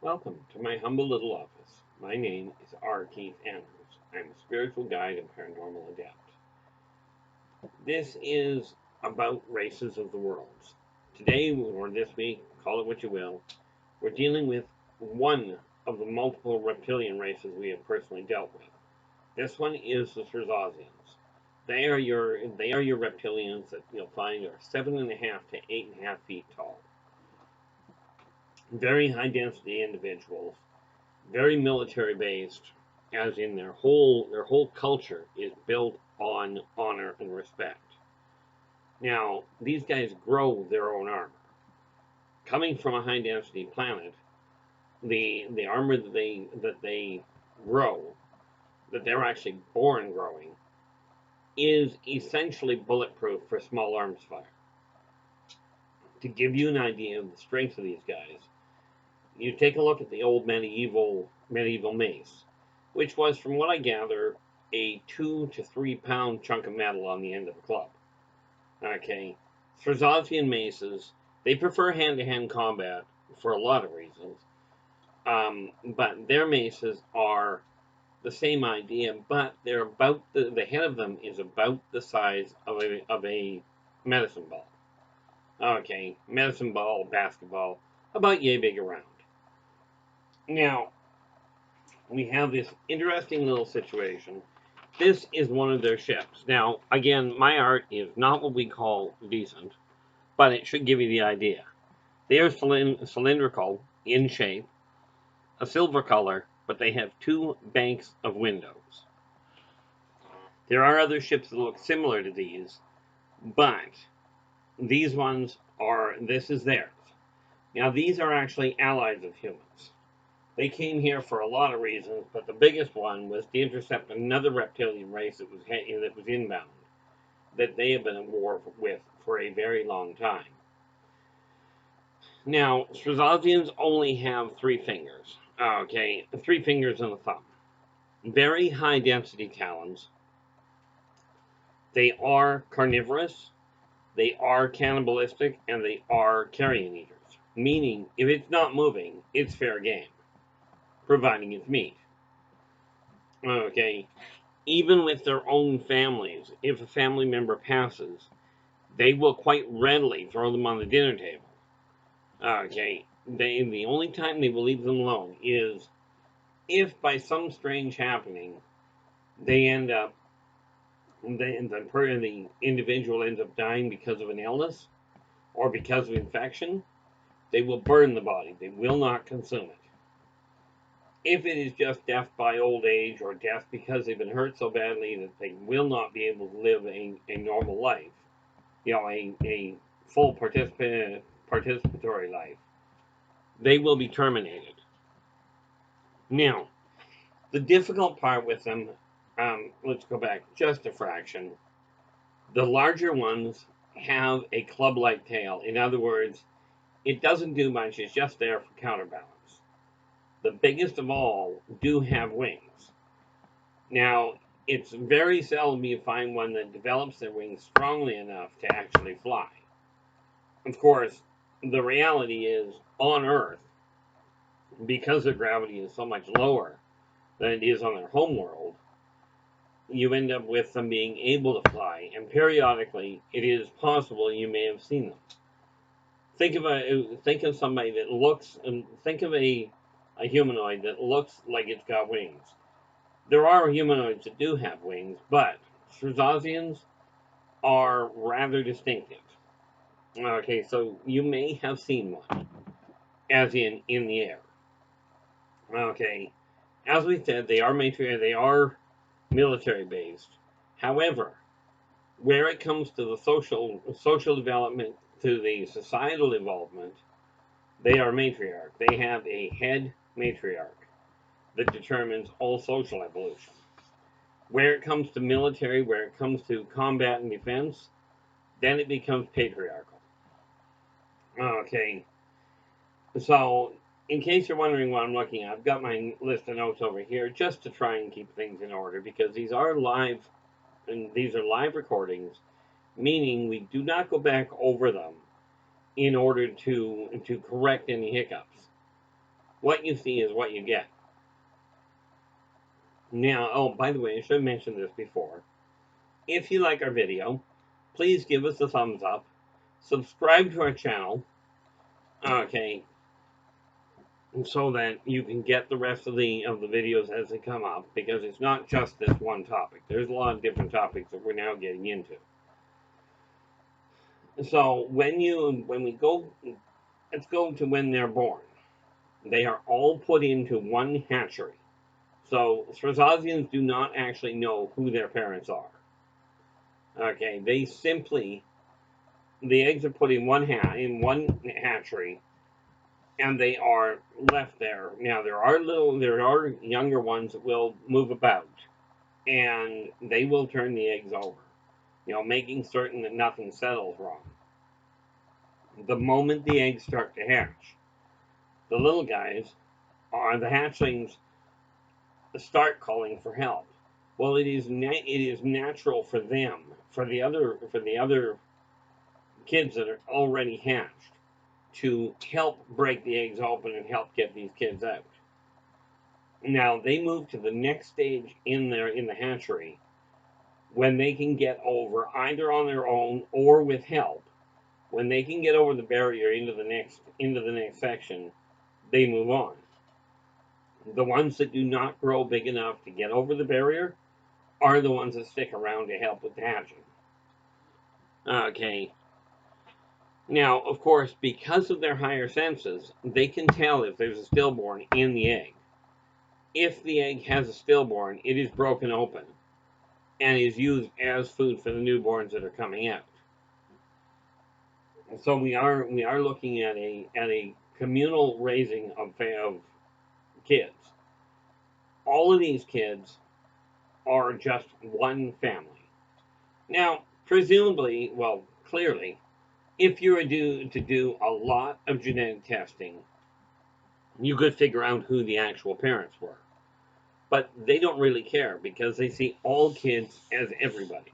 Welcome to my humble little office. My name is R. Keith Andrews. I'm a spiritual guide and paranormal adept. This is about races of the world. Today, or this week, call it what you will, we're dealing with one of the multiple reptilian races we have personally dealt with. This one is the Ssrraazzaassiians. They are your reptilians that you'll find are 7.5 to 8.5 feet tall. Very high density individuals, very military based, as in their whole culture is built on honor and respect. Now, these guys grow their own armor. Coming from a high density planet, the armor that they grow, that they're actually born growing, is essentially bulletproof for small arms fire. To give you an idea of the strength of these guys, you take a look at the old medieval mace, which was, from what I gather, a 2 to 3 pound chunk of metal on the end of a club. Okay, Ssrraazzaassiian maces, they prefer hand-to-hand combat for a lot of reasons, but their maces are the same idea, but they're about the head of them is about the size of a medicine ball. Okay, medicine ball, basketball, about yay big around. Now, we have this interesting little situation. This is one of their ships. Now, again, my art is not what we call decent, but it should give you the idea. They are cylindrical in shape, a silver color, but they have two banks of windows. There are other ships that look similar to these, but these ones this is theirs. Now, these are actually allies of humans. They came here for a lot of reasons, but the biggest one was to intercept another reptilian race that was inbound, that they have been at war with for a very long time. Now, Ssrraazzaassiians only have 3 fingers. Okay, 3 fingers and a thumb. Very high density talons. They are carnivorous, they are cannibalistic, and they are carrion eaters. Meaning, if it's not moving, it's fair game, providing it's meat. Okay, even with their own families, if a family member passes, they will quite readily throw them on the dinner table. Okay, the only time they will leave them alone is if by some strange happening they end up the individual ends up dying because of an illness or because of infection. They will burn the body. They will not consume it. If it is just death by old age or death because they've been hurt so badly that they will not be able to live a normal life, a full participatory life, they will be terminated. Now, the difficult part with them, let's go back just a fraction. The larger ones have a club-like tail. In other words, it doesn't do much, it's just there for counterbalance. The biggest of all do have wings. Now, it's very seldom you find one that develops their wings strongly enough to actually fly. Of course, the reality is, on Earth, because their gravity is so much lower than it is on their home world, you end up with them being able to fly, and periodically it is possible you may have seen them. Think of somebody that looks, and think of a humanoid that looks like it's got wings. There are humanoids that do have wings, but Ssrraazzaassiians are rather distinctive. Okay, so you may have seen one, as in the air. Okay, as we said, they are military based. However, where it comes to the social development, to the societal involvement, they are matriarch. They have a head matriarch that determines all social evolution. Where it comes to military, where it comes to combat and defense, then it becomes patriarchal. Okay, so in case you're wondering what I'm looking at, I've got my list of notes over here just to try and keep things in order, because these are live, and these are live recordings, meaning we do not go back over them in order to correct any hiccups. What you see is what you get. Now, oh, by the way, I should have mentioned this before. If you like our video, please give us a thumbs up. Subscribe to our channel. Okay, so that you can get the rest of the videos as they come up, because it's not just this one topic. There's a lot of different topics that we're now getting into. So when we go, let's go to when they're born. They are all put into one hatchery. So Ssrraazzaassiians do not actually know who their parents are. Okay, they simply, the eggs are put in one hatchery, and they are left there. Now there are younger ones that will move about, and they will turn the eggs over, making certain that nothing settles wrong. The moment the eggs start to hatch, the little guys, or the hatchlings, start calling for help. Well, it is natural for them, for the other kids that are already hatched, to help break the eggs open and help get these kids out. Now they move to the next stage in the hatchery when they can get over, either on their own or with help. When they can get over the barrier into the next section, they move on. The ones that do not grow big enough to get over the barrier are the ones that stick around to help with the hatching. Okay. Now, of course, because of their higher senses, they can tell if there's a stillborn in the egg. If the egg has a stillborn, it is broken open and is used as food for the newborns that are coming out. So we are looking at a communal raising of kids. All of these kids are just one family. Now, presumably, well, clearly, if you were to do a lot of genetic testing, you could figure out who the actual parents were. But they don't really care, because they see all kids as everybody's.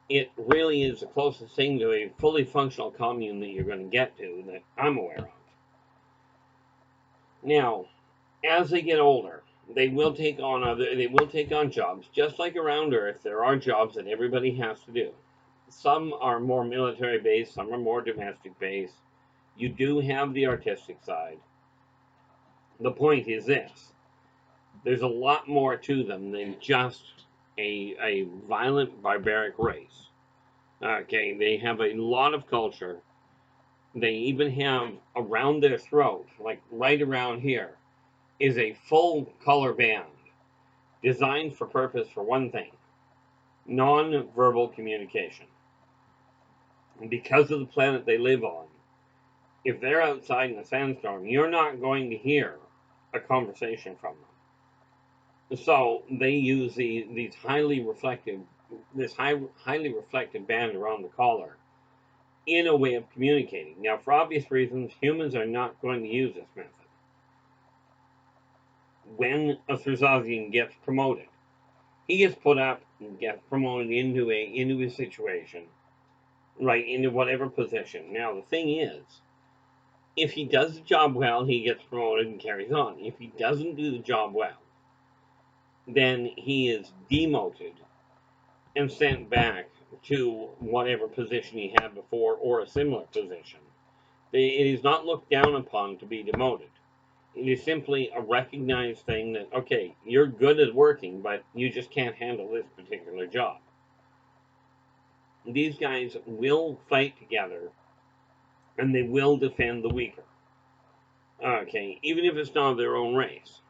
It really is the closest thing to a fully functional commune that you're going to get to that I'm aware of. Now, as they get older, they will take on jobs. Just like around Earth, there are jobs that everybody has to do. Some are more military based, some are more domestic based. You do have the artistic side. The point is this: there's a lot more to them than just a violent, barbaric race. Okay, they have a lot of culture. They even have around their throat, like right around here, is a full color band designed for purpose for one thing: non-verbal communication. And because of the planet they live on, if they're outside in a sandstorm, you're not going to hear a conversation from them. So they use this highly reflective band around the collar in a way of communicating. Now, for obvious reasons, humans are not going to use this method. When a Ssrraazzaassiian gets promoted, he gets put up and gets promoted into a situation, right, into whatever position. Now, the thing is, if he does the job well, he gets promoted and carries on. If he doesn't do the job well, then he is demoted and sent back to whatever position he had before, or a similar position. It is not looked down upon to be demoted. It is simply a recognized thing that, okay, you're good at working, but you just can't handle this particular job. These guys will fight together, and they will defend the weaker. Okay, even if it's not their own race.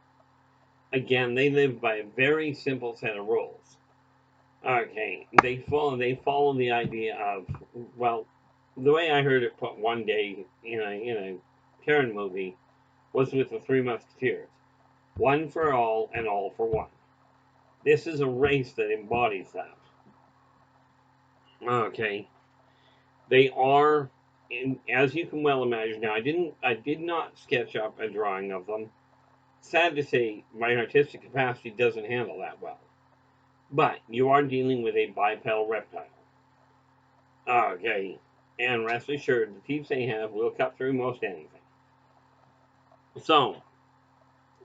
Again, they live by a very simple set of rules. Okay, they follow the idea of, well, the way I heard it put one day in a Karen movie was with the Three Musketeers: one for all and all for one. This is a race that embodies that. Okay, they are, as you can well imagine. Now, I did not sketch up a drawing of them. Sad to say, my artistic capacity doesn't handle that well. But you are dealing with a bipedal reptile. Okay, and rest assured, the teeth they have will cut through most anything. So,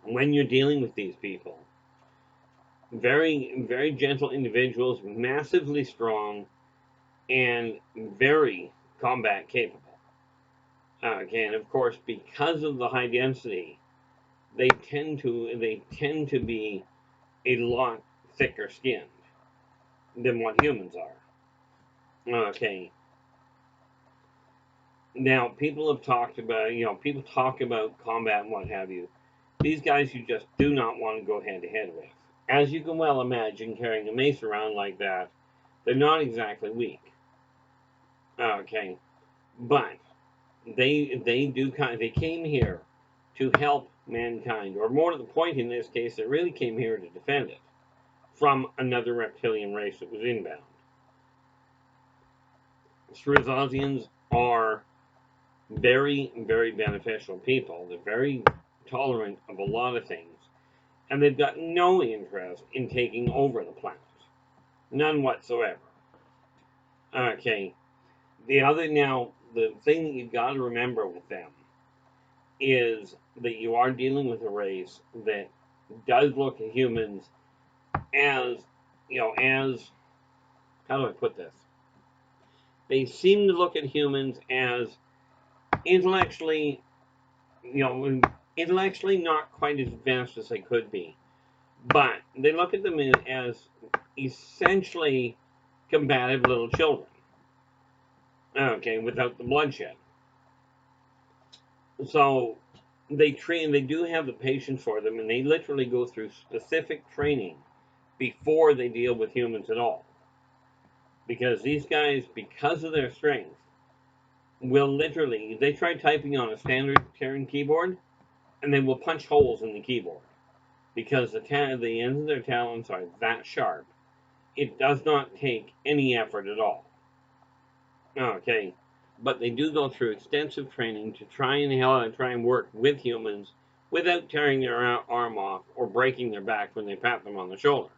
when you're dealing with these people, very, very gentle individuals, massively strong, and very combat capable. Okay, and of course, because of the high density, they tend to be a lot thicker skinned than what humans are. Okay, now people have talked about, people talk about combat and what have you. These guys you just do not want to go head to head with. As you can well imagine, carrying a mace around like that, they're not exactly weak. Okay, but they came here to help mankind, or more to the point in this case, they really came here to defend it from another reptilian race that was inbound. Ssrraazzaassiians are very, very beneficial people. They're very tolerant of a lot of things, and they've got no interest in taking over the planet. None whatsoever. Okay, the thing that you've got to remember with them is that you are dealing with a race that does look at humans as, as, how do I put this? They seem to look at humans as intellectually, you know, intellectually not quite as advanced as they could be, but they look at them as essentially combative little children. Okay, without the bloodshed. So they do have the patience for them, and they literally go through specific training before they deal with humans at all. Because these guys, because of their strength, will literally, they try typing on a standard Terran keyboard, and they will punch holes in the keyboard. Because the ends of their talons are that sharp. It does not take any effort at all. Okay, but they do go through extensive training to try and work with humans without tearing their arm off or breaking their back when they pat them on the shoulder.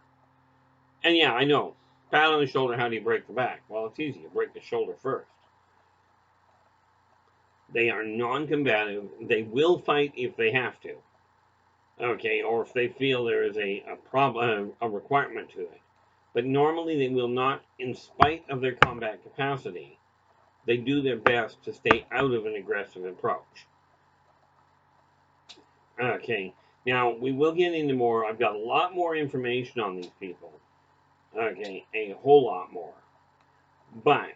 And yeah, I know, pat on the shoulder. How do you break the back? Well, it's easy. You break the shoulder first. They are non-combative. They will fight if they have to. Okay, or if they feel there is a problem, a requirement to it. But normally they will not, in spite of their combat capacity. They do their best to stay out of an aggressive approach. Okay, now we will get into more. I've got a lot more information on these people. Okay, a whole lot more. But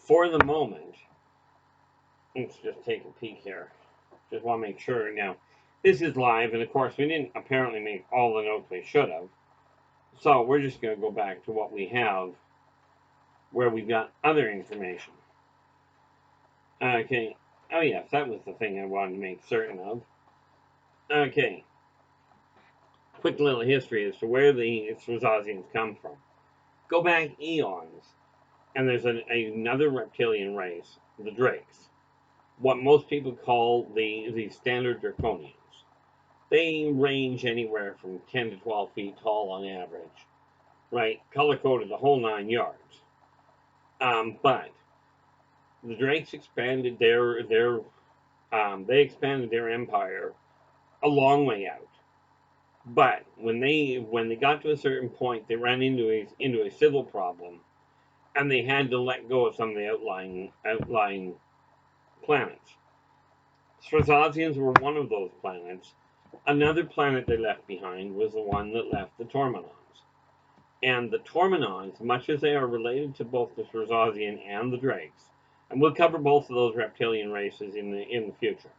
for the moment, let's just take a peek here. Just want to make sure. Now, this is live, and of course, we didn't apparently make all the notes we should have. So we're just going to go back to what we have, where we've got other information. Okay. Oh, yes, that was the thing I wanted to make certain of. Okay. Quick little history as to where the Ssrraazzaassiians come from. Go back eons, and there's another reptilian race, the Drakes. What most people call the standard Draconians. They range anywhere from 10 to 12 feet tall on average, right? Color coded the whole 9 yards. But the Drakes expanded they expanded their empire a long way out. But when they got to a certain point, they ran into a civil problem, and they had to let go of some of the outlying planets. Ssrraazzaassiians were one of those planets. Another planet they left behind was the one that left the Tormenons. And the Tormenons, much as they are related to both the Ssrraazzaassiian and the Drakes, and we'll cover both of those reptilian races in the future.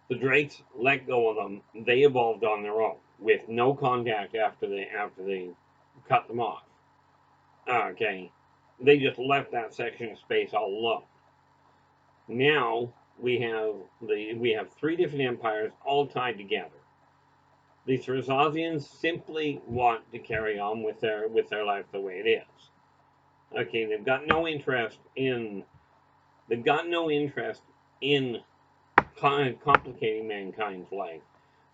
The Drakes let go of them. They evolved on their own with no contact after they cut them off. Okay, they just left that section of space all alone. Now we have three different empires all tied together. The Ssrraazzaassiians simply want to carry on with their life the way it is. Okay, they've got no interest in complicating mankind's life,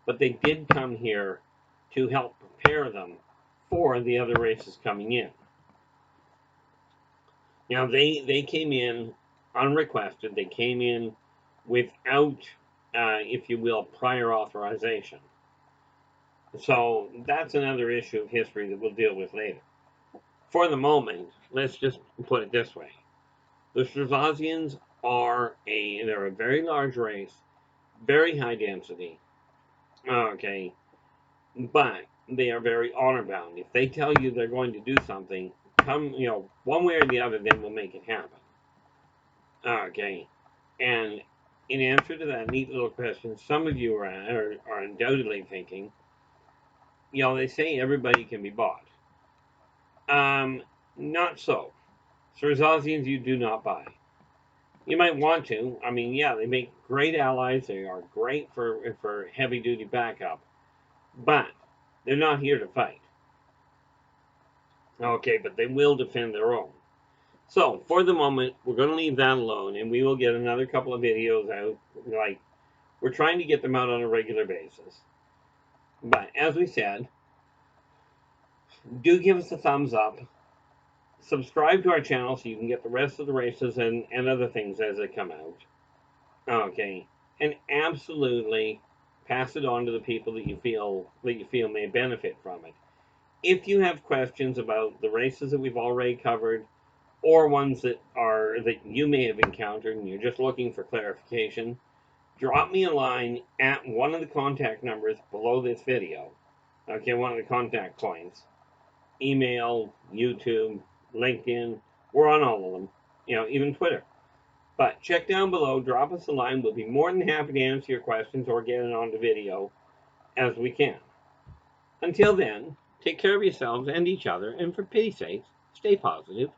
but they did come here to help prepare them for the other races coming in. Now they came in unrequested. They came in without, if you will, prior authorization. So that's another issue of history that we'll deal with later. For the moment, let's just put it this way. The Ssrraazzaassiians they're a very large race, very high density, okay, but they are very honor bound. If they tell you they're going to do something, one way or the other, then we'll make it happen. Okay, and in answer to that neat little question, some of you are undoubtedly thinking, they say everybody can be bought. Not so. Ssrraazzaassiians you do not buy. You might want to. I mean, yeah, they make great allies. They are great for heavy duty backup, but they're not here to fight. Okay, but they will defend their own. So for the moment, we're going to leave that alone, and we will get another couple of videos out. Like, we're trying to get them out on a regular basis. But as we said, do give us a thumbs up. Subscribe to our channel so you can get the rest of the races and other things as they come out. Okay, and absolutely pass it on to the people that you feel may benefit from it. If you have questions about the races that we've already covered, or ones that you may have encountered and you're just looking for clarification, drop me a line at one of the contact numbers below this video. Okay, one of the contact points. Email, YouTube, LinkedIn, we're on all of them. Even Twitter. But check down below, drop us a line. We'll be more than happy to answer your questions or get it onto video as we can. Until then, take care of yourselves and each other, and for pity's sake, stay positive.